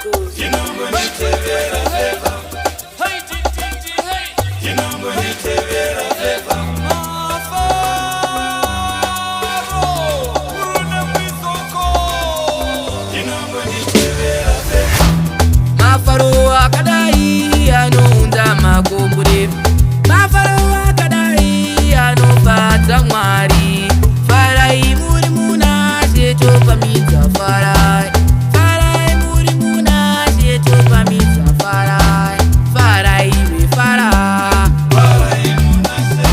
Records. Inongoniitevera Feva. Inongoniitevera Feva. Inongoniitevera Feva. Mafaro akadai anonda makombure. Mafaro akadai anobata Mwari. Farai muri muna setopamidza farai. Farai muri muna setopamidza farai. Farai we fara. Farai muna se.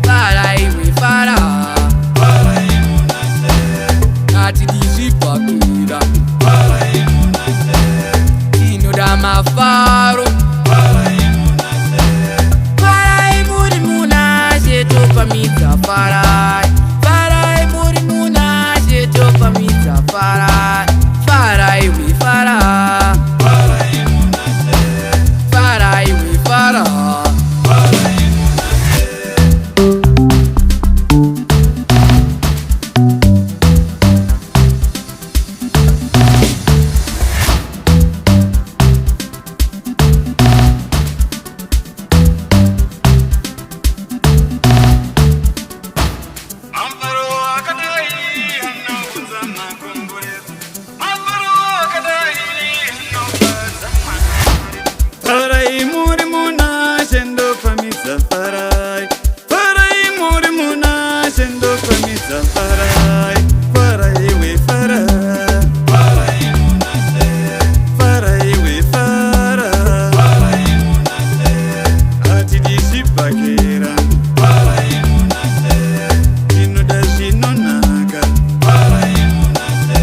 Farai we fara. Farai muna se. Nati dizipakira. Farai muna se. Inoda mafaro. Farai muna se. Farai muri muna setopamidza farai. Farai muri muna setopamidza farai. Farai we fara. Farai muna se. Farai we fara. Farai muna se. Mafaro akadai anobata makombure. Mafaro akadai anobata makombure. Farai muri muna setopamidza farai. Farai muri muna setopamidza farai. Farai we fara. Farai muna se. Farai we fara. Farai muna se. Atidizipakira. Farai muna se. Inoda zvinonaka. Farai muna se.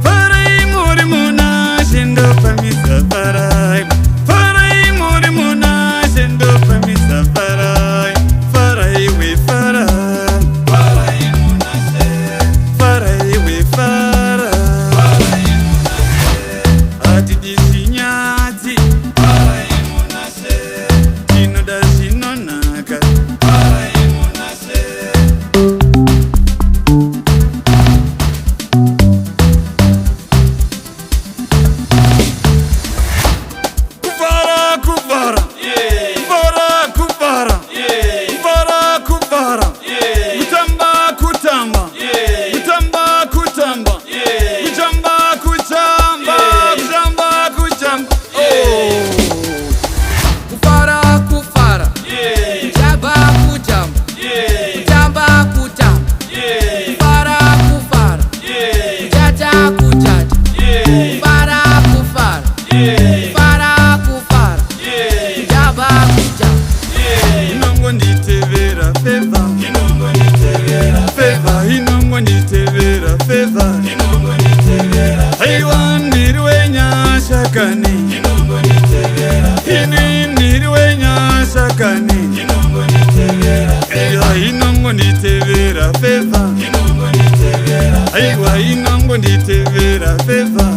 Farai muri muna setopamidza farai. Farai muri muna setopamidza farai. Farai we fara. Farai muna se. Farai we fara. Farai muna se. Atidizinyadzi. Farai muna se. Inoda zvinonaka. Farai muna se. Kuvara, kuvara. Kuvara, kuvara. Kuvara, kuvara. Kutamba, kutamba. Kutamba, kutamba. Kutamba, kutamba. Kutamba, kutamba. Oh. Kufara kufara. Kujamba kujamba. Kutamba kutamba. Kufara kufara. Kujaja kujaja. Kufara kufara. Kufara kufara. Kujamba kujamba. Inongoniitevera Feva. Inongoniitevera Feva. Inongoniitevera Feva. Inongoniitevera Feva. Aiwa ndiri wenyashakani. Inongoniitevera Feva. Ini ndiri wenyashakani. Inongoniitevera Feva. Aiwa inongoniitevera Feva. Inongoniitevera Feva. Aiwa inongoniitevera Feva.